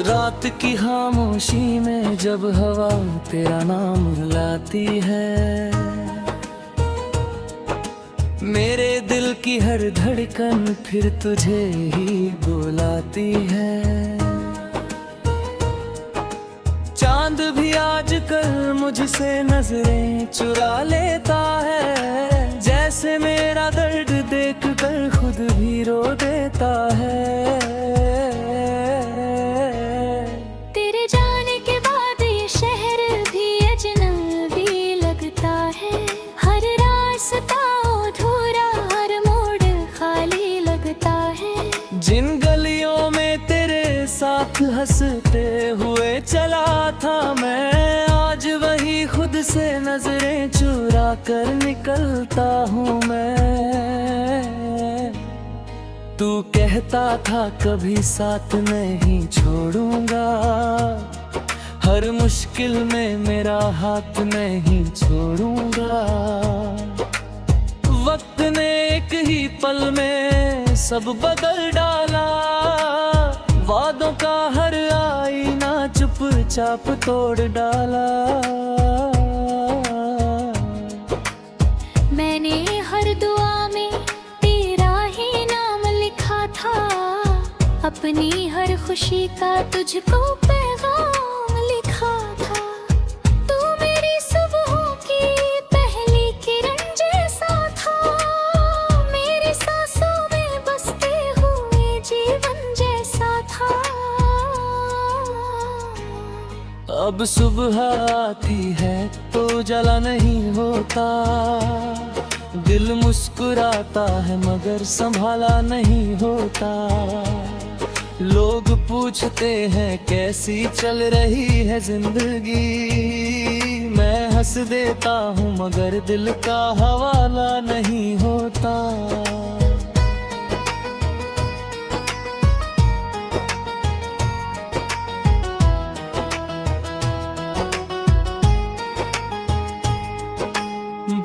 रात की खामोशी में जब हवा तेरा नाम लाती है, मेरे दिल की हर धड़कन फिर तुझे ही बुलाती है। चांद भी आजकल मुझसे नजरें चुरा लेता है, जैसे मेरा दर्द देख कर खुद भी रो देता है। तेरे जाने के बाद ये शहर भी अजनबी लगता है, हर रास्ता अधूरा, हर मोड़ खाली लगता है। जिन गलियों में तेरे साथ हंसते हुए चला था मैं, आज वही खुद से नजरें चुरा कर निकलता हूँ मैं। तू कहता था कभी साथ नहीं छोड़ूंगा, हर मुश्किल में मेरा हाथ नहीं छोड़ूंगा। वक्त ने एक ही पल में सब बदल डाला, वादों का हर आईना चुपचाप तोड़ डाला। मैंने हर दुआ में तेरा ही नाम लिखा था, अपनी हर खुशी का तुझको पैगाम लिखा था। तू मेरी सुबहों की पहली किरण जैसा था, मेरी सांसों में बसते हुए जीवन जैसा था। अब सुबह आती है तो जला नहीं होता, दिल मुस्कुराता है मगर संभाला नहीं होता। लोग पूछते हैं कैसी चल रही है जिंदगी, मैं हंस देता हूँ मगर दिल का हवाला नहीं होता।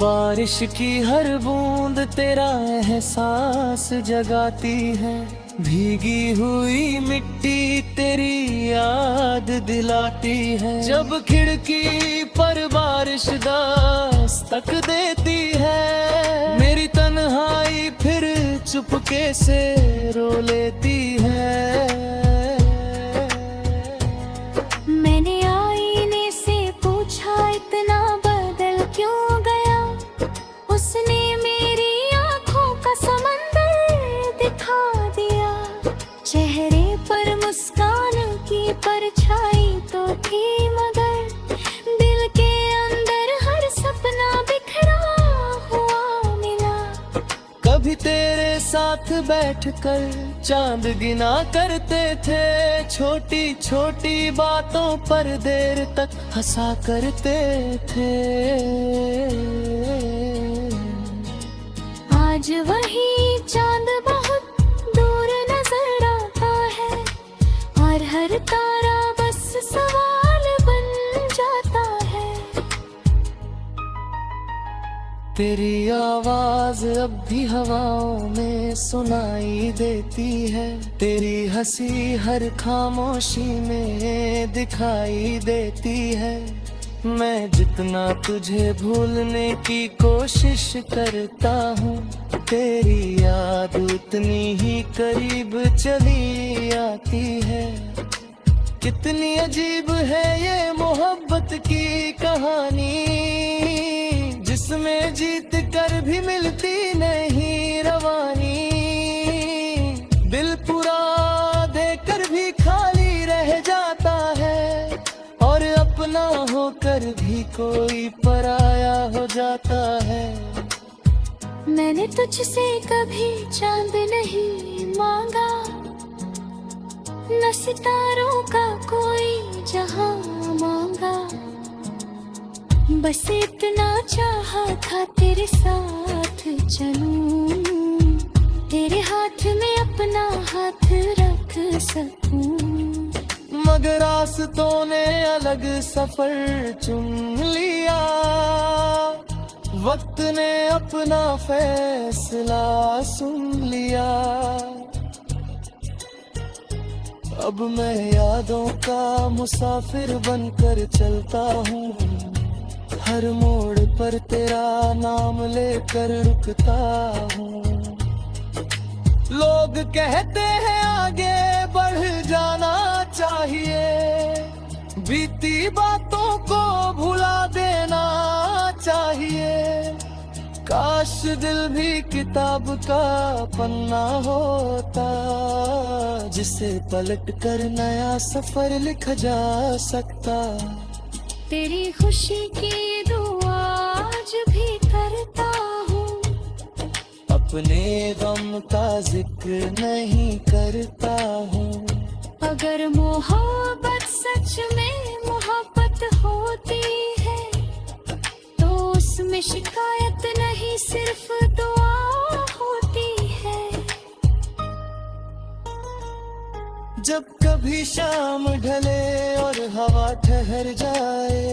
बारिश की हर बूंद तेरा एहसास जगाती है, भीगी हुई मिट्टी तेरी याद दिलाती है। जब खिड़की पर बारिश दस्तक देती है, मेरी तन्हाई फिर चुपके से रो लेती है। मैंने आईने से पूछा इतना बदल क्यों गया, उसने मेरी आँखों का समंदर दिखा दिया। चेहरे पर मुस्कान की परछाई तो थी मगर दिल के अंदर हर सपना बिखरा हुआ मिला। कभी तेरे साथ बैठकर चांद गिना करते थे, छोटी छोटी बातों पर देर तक हंसा करते थे। आज वही चांद बहुत दूर नजर आता है, और हर तारा बस सवाल बन जाता है। तेरी आवाज अब भी हवाओं में सुनाई देती है, तेरी हंसी हर खामोशी में दिखाई देती है। मैं जितना तुझे भूलने की कोशिश करता हूँ, तेरी याद उतनी ही करीब चली आती है। कितनी अजीब है ये मोहब्बत की कहानी, जिसमें जीत कर भी मिलती नहीं रवानी। दिल पूरा देकर भी खाली रह जाता है, और अपना होकर भी कोई पराया हो जाता है। मैंने तुझसे कभी चांद नहीं मांगा, न सितारों का कोई जहां मांगा। बस इतना चाहा था तेरे साथ चलूं, तेरे हाथ में अपना हाथ रख सकूं। मगर रास्तों ने अलग सफर चुन लिया, वक्त ने अपना फैसला सुन लिया। अब मैं यादों का मुसाफिर बनकर चलता हूँ, हर मोड़ पर तेरा नाम लेकर रुकता हूँ। लोग कहते हैं आगे बढ़ जाना चाहिए, बीती बातों को भुला देना चाहिए। काश दिल भी किताब का पन्ना होता, जिसे पलट कर नया सफर लिखा जा सकता। तेरी खुशी की दुआ आज भी करता हूँ, अपने गम का जिक्र नहीं करता हूँ। अगर मोहब्बत सच में मोहब्बत होती है, तो उसमें शिकायत नहीं सिर्फ दुआ होती है। जब कभी शाम ढले और हवा ठहर जाए,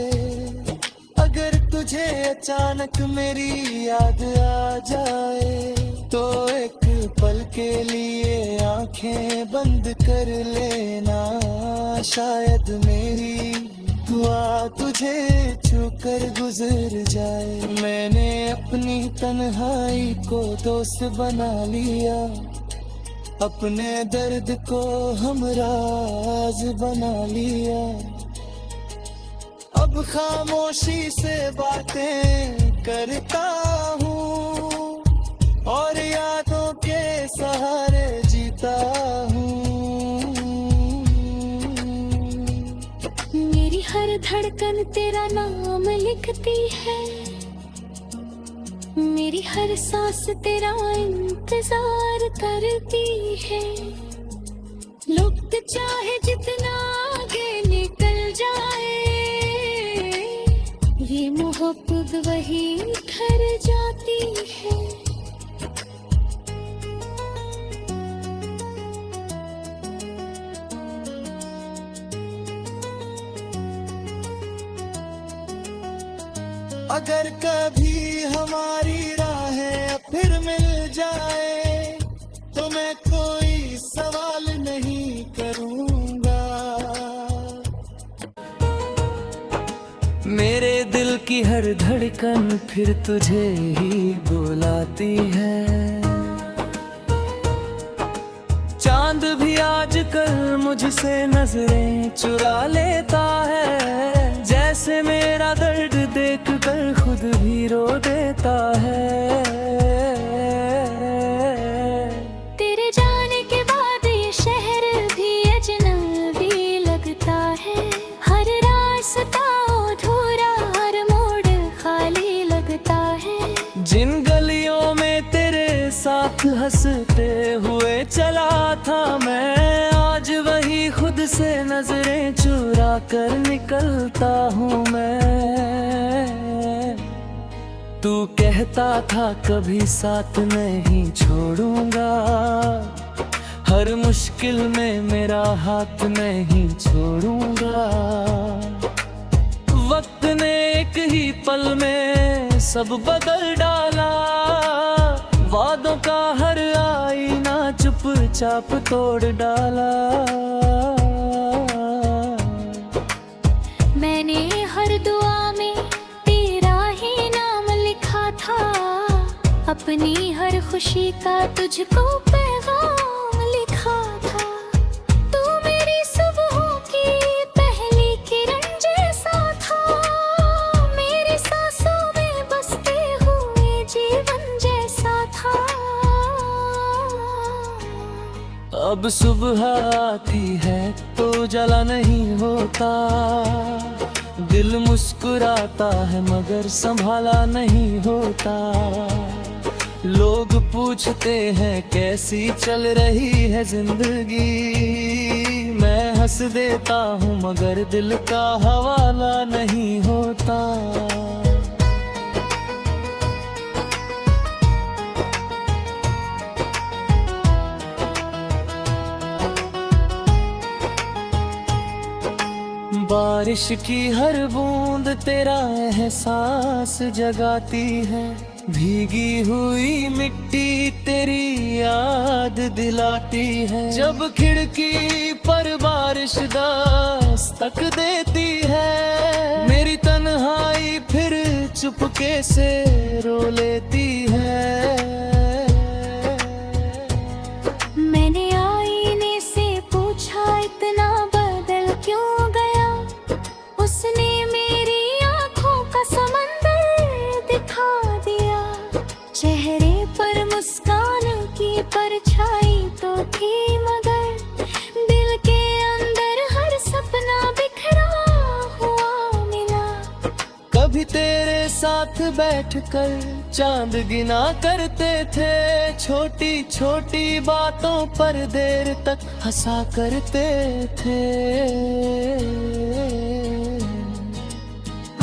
अगर तुझे अचानक मेरी याद आ जाए, तो एक पल के लिए आंखें बंद कर लेना। शायद मेरी दुआ तुझे छूकर गुजर जाए। मैंने अपनी तन्हाई को दोस्त बना लिया, अपने दर्द को हमराज बना लिया। अब खामोशी से बातें करता हूँ और यादों के सहारे जीता हूँ। मेरी हर धड़कन तेरा नाम लिखती है, मेरी हर सांस तेरा इंतजार करती है। वक्त चाहे जितना आगे निकल जाए, ये मोहब्बत वही ठहर जाती है। अगर कभी हमारी राहें फिर मिल जाए, तो मैं कोई सवाल नहीं करूंगा। मेरे दिल की हर धड़कन फिर तुझे ही बुलाती है। चांद भी आजकल मुझसे नजरें चुरा लेता है, जैसे मेरा दर्द देख कर खुद भी रो देता है। तेरे जाने के बाद ये शहर भी अजनबी लगता है। हर रास्ता अधूरा, हर मोड़ खाली लगता है। जिन गलियों में तेरे साथ हंसते हुए चला था मैं, आज वही खुद से नजरें चुरा कर निकलता हूँ मैं। तू कहता था कभी साथ नहीं छोड़ूंगा, हर मुश्किल में मेरा हाथ नहीं छोड़ूंगा। वक्त ने एक ही पल में सब बदल डाला, वादों का हर आईना चुपचाप तोड़ डाला। मैंने हर दुआ में तेरा ही नाम लिखा था, अपनी हर खुशी का तुझको पैगाम लिखा था। तू मेरी सुबहों की पहली किरण जैसा था, मेरी सांसों में बसते हुए जीवन जैसा था। अब सुबह आती है तो जला नहीं होता, दिल मुस्कुराता है मगर संभाला नहीं होता। लोग पूछते हैं कैसी चल रही है जिंदगी, मैं हंस देता हूँ मगर दिल का हवाला नहीं होता। बारिश की हर बूंद तेरा एहसास जगाती है, भीगी हुई मिट्टी तेरी याद दिलाती है। जब खिड़की पर बारिश दस्तक देती है, मेरी तन्हाई फिर चुपके से रो लेती है। मैंने आईने से पूछा इतना बदल क्यों गया, उसने मेरी आंखों का समंदर दिखा दिया। चेहरे पर मुस्कान की परछाई तो थी, मगर दिल के अंदर हर सपना बिखरा हुआ मिला। कभी तेरे साथ बैठकर चांद गिना करते थे, छोटी छोटी बातों पर देर तक हंसा करते थे।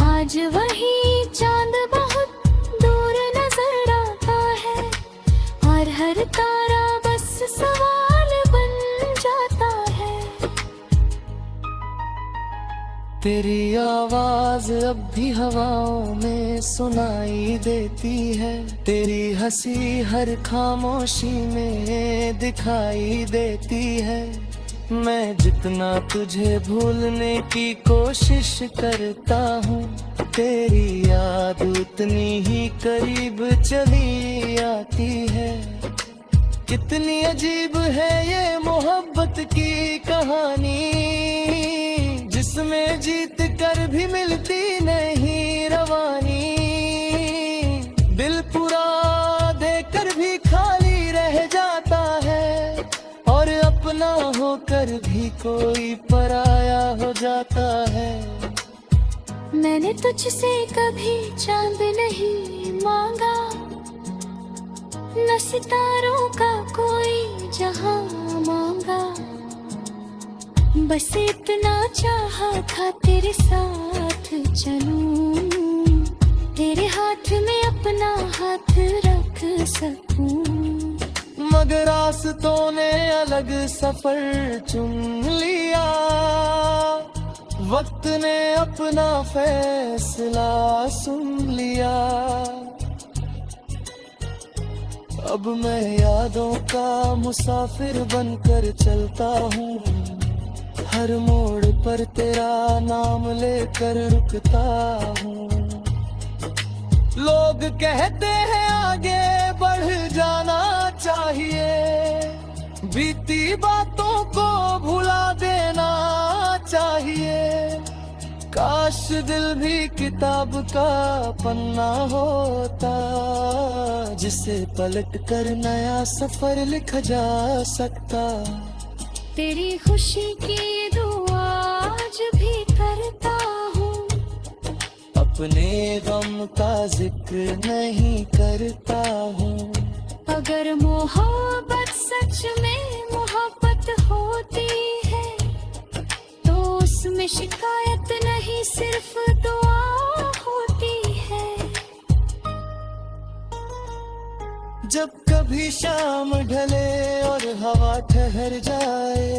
आज वही चांद बहुत दूर नजर आता है, और हर तारा बस सवाल बन जाता है। तेरी आवाज अब भी हवाओं में सुनाई देती है, तेरी हंसी हर खामोशी में दिखाई देती है। मैं जितना तुझे भूलने की कोशिश करता हूँ, तेरी याद उतनी ही करीब चली आती है। कितनी अजीब है ये मोहब्बत की कहानी, जिसमें जीत कर भी मिलती नहीं रवानी। दिल पूरा देकर भी खाली रह जाता है, और अपना होकर भी कोई पराया हो जाता है। मैंने तुझसे कभी चांद नहीं मांगा, न सितारों का कोई जहां मांगा। बस इतना चाहा था तेरे साथ चलूं, तेरे हाथ में अपना हाथ रख सकूं। मगर रास्तों ने अलग सफर चुन लिया, वक्त ने अपना फैसला सुन लिया। अब मैं यादों का मुसाफिर बनकर चलता हूँ, हर मोड़ पर तेरा नाम लेकर रुकता हूँ। लोग कहते हैं आगे बढ़ जाना चाहिए, बीती बातों को भुला देना चाहिए। काश दिल भी किताब का पन्ना होता, जिसे पलट कर नया सफर लिखा जा सकता। तेरी खुशी की दुआ आज भी करता हूँ, अपने गम का जिक्र नहीं करता हूँ। अगर मोहब्बत सच में मोहब्बत होती है, तो उसमें शिकायत नहीं सिर्फ दुआ होती है। जब कभी शाम ढले और हवा ठहर जाए,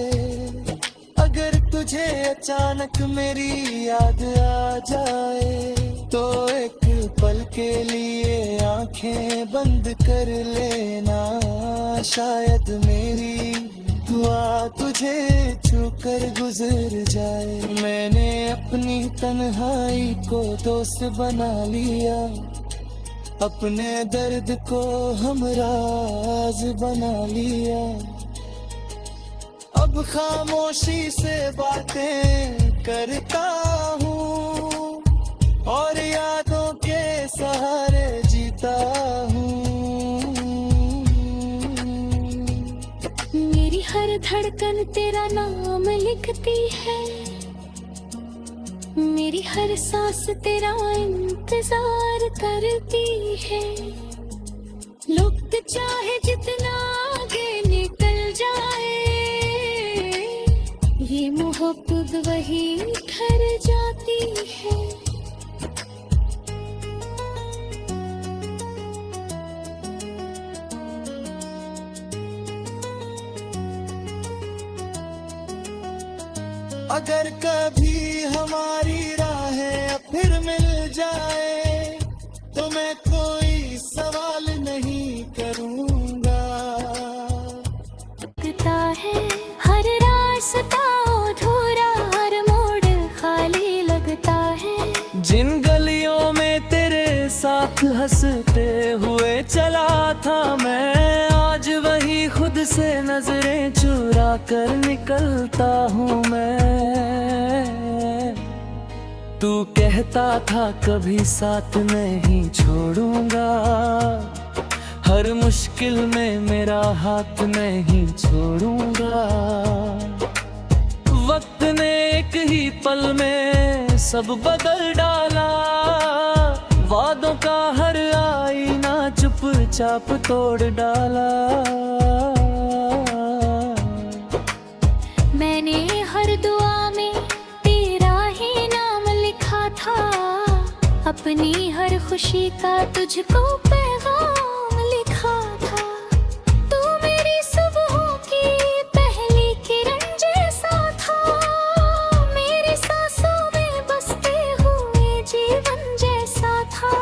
अगर तुझे अचानक मेरी याद आ जाए, तो एक पल के लिए आंखें बंद कर लेना। शायद मेरी दुआ तुझे छूकर गुजर जाए। मैंने अपनी तन्हाई को दोस्त बना लिया, अपने दर्द को हमराज बना लिया। अब खामोशी से बातें करता हूँ, और यादों के सहारे जीता हूँ। मेरी हर धड़कन तेरा नाम लिखती है, मेरी हर सांस तेरा इंतजार करती है। लुक चाहे जितना आगे निकल जाए, ये मोहब्बत वही ठहर जाती है। अगर कभी हमारी राहें फिर मिल जाए, तो मैं कोई हंसते हुए चला था मैं, आज वही खुद से नजरें चुरा कर निकलता हूँ मैं। तू कहता था कभी साथ नहीं छोड़ूंगा, हर मुश्किल में मेरा हाथ नहीं छोड़ूंगा। वक्त ने एक ही पल में सब बदल डाला, वादों का हर आईना चुपचाप तोड़ डाला। मैंने हर दुआ में तेरा ही नाम लिखा था, अपनी हर खुशी का तुझको पैगाम लिखा था। तू मेरी सुबहों की पहली किरण जैसा था, मेरी सांसों में बसते हुए जीवन जैसा था।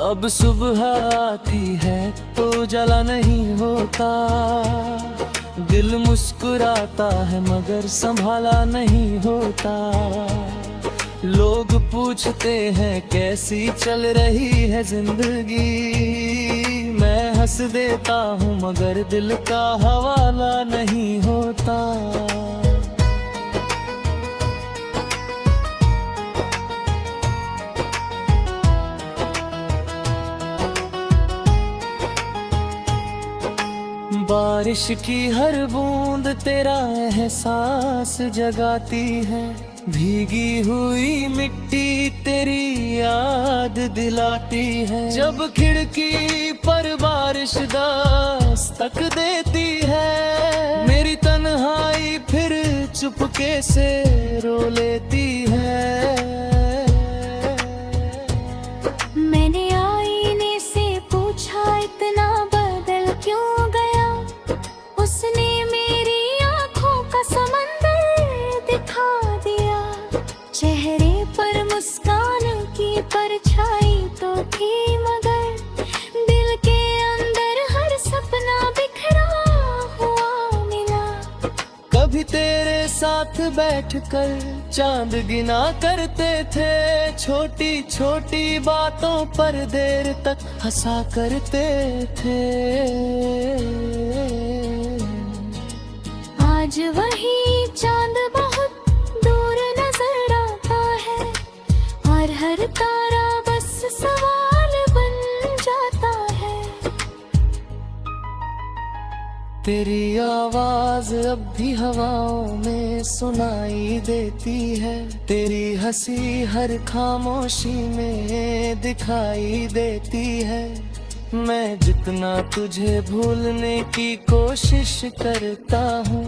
अब सुबह आती है तो जला नहीं होता, दिल मुस्कुराता है मगर संभाला नहीं होता। लोग पूछते हैं कैसी चल रही है जिंदगी, मैं हंस देता हूँ मगर दिल का हवाला नहीं होता। बारिश की हर बूंद तेरा एहसास जगाती है, भीगी हुई मिट्टी तेरी याद दिलाती है। जब खिड़की पर बारिश दस्तक देती है, मेरी तन्हाई फिर चुपके से रो लेती है। मैंने आईने से पूछा इतना बदल क्यों गया, उसने मेरी आंखों का समंदर दिखा दिया। चेहरे पर मुस्कान की परछाई तो थी मगर दिल के अंदर हर सपना बिखरा हुआ मिला। कभी तेरे साथ बैठकर चांद गिना करते थे, छोटी छोटी बातों पर देर तक हंसा करते थे। आज वही चांद बहुत दूर नजर आता है, और हर तारा बस सवाल बन जाता है। तेरी आवाज अब भी हवाओं में सुनाई देती है, तेरी हंसी हर खामोशी में दिखाई देती है। मैं जितना तुझे भूलने की कोशिश करता हूँ,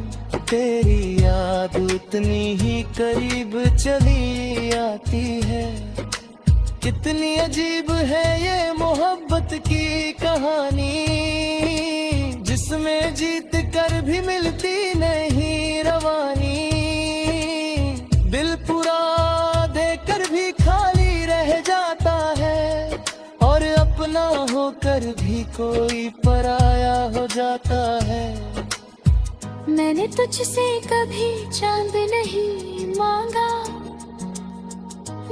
तेरी याद उतनी ही करीब चली आती है। कितनी अजीब है ये मोहब्बत की कहानी, जिसमें जीत कर भी मिलती नहीं रवानी। दिल पूरा देकर भी खाली रह जाता है, और अपना होकर भी कोई पराया हो जाता है। मैंने तुझसे कभी चांद नहीं मांगा,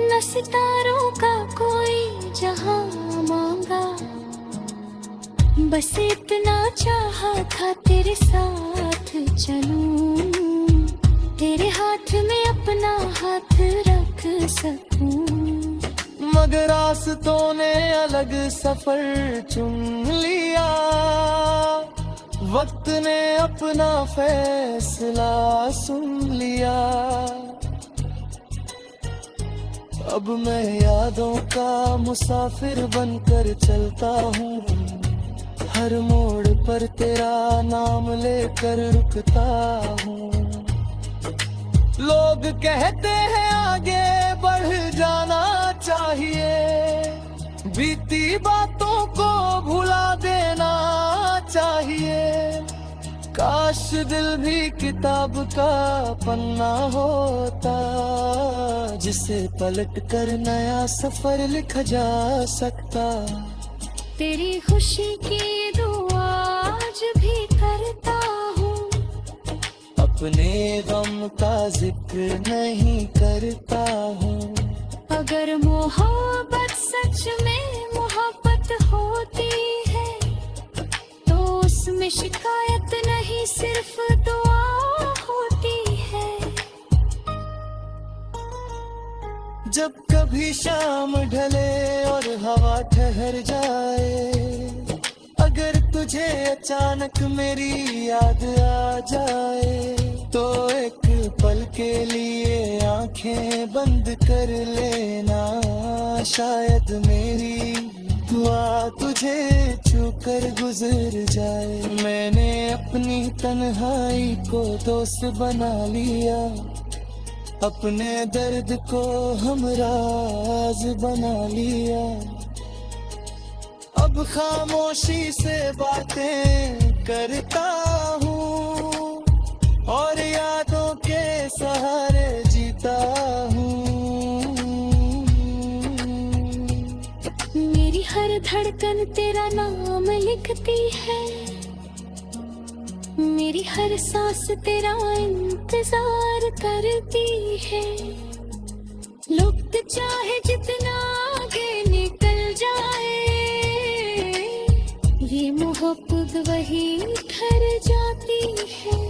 न सितारों का कोई जहां मांगा। बस इतना चाहा था तेरे साथ चलूं, तेरे हाथ में अपना हाथ रख सकूं। मगर रास्तों ने अलग सफर चुन लिया, वक्त ने अपना फैसला सुन लिया। अब मैं यादों का मुसाफिर बनकर चलता हूँ, हर मोड़ पर तेरा नाम लेकर रुकता हूँ। लोग कहते हैं आगे बढ़ जाना चाहिए, बीती बातों को भुला देना चाहिए। काश दिल भी किताब का पन्ना होता, जिसे पलट कर नया सफर लिखा जा सकता। तेरी खुशी की दुआ आज भी करता हूँ, अपने गम का जिक्र नहीं करता हूँ। अगर मोहब्बत सच में मोहब्बत होती है तो उसमें शिकायत नहीं सिर्फ दुआ होती है। जब कभी शाम ढले और हवा ठहर जाए, अगर तुझे अचानक मेरी याद आ जाए तो एक पल के लिए आंखें बंद कर लेना, शायद मेरी दुआ तुझे छूकर गुजर जाए। मैंने अपनी तन्हाई को दोस्त बना लिया, अपने दर्द को हमराज बना लिया। अब खामोशी से बातें करता हूँ और यादों के सहारे जीता हूँ। मेरी हर धड़कन तेरा नाम लिखती है, मेरी हर सांस तेरा इंतजार करती है। वक्त चाहे जितना आगे निकल जाए, ये मोहब्बत वही ठहर जाती है।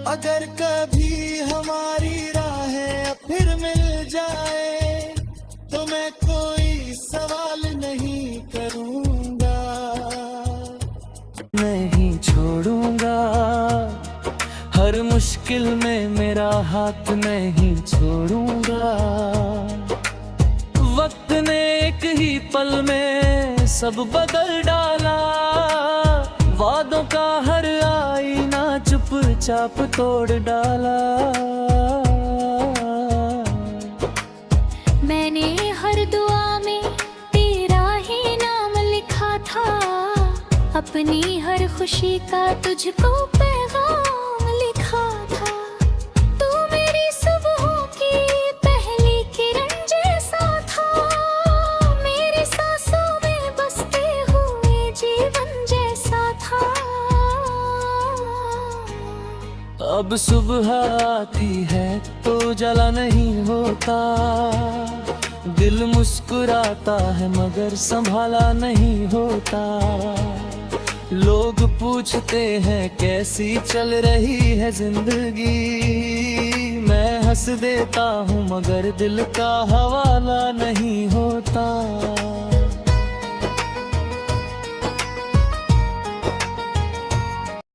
अगर कभी हमारी राहें फिर मिल जाए तो मैं कोई सवाल नहीं करूंगा, नहीं छोड़ूंगा। हर मुश्किल में मेरा हाथ नहीं छोड़ूंगा। वक्त ने एक ही पल में सब बदल डाला, वादों का हर आईना चुपचाप तोड़ डाला। मैंने हर दुआ में तेरा ही नाम लिखा था, अपनी हर खुशी का तुझको पैगाम लिखा था। तू मेरी सुबहों की पहली किरण जैसा था, मेरी सांसों में बसते हुए जीवन जैसा था। अब सुबह आती है तो जला नहीं होता, दिल मुस्कुराता है मगर संभाला नहीं होता। लोग पूछते हैं कैसी चल रही है जिंदगी, मैं हंस देता हूँ मगर दिल का हवाला नहीं होता।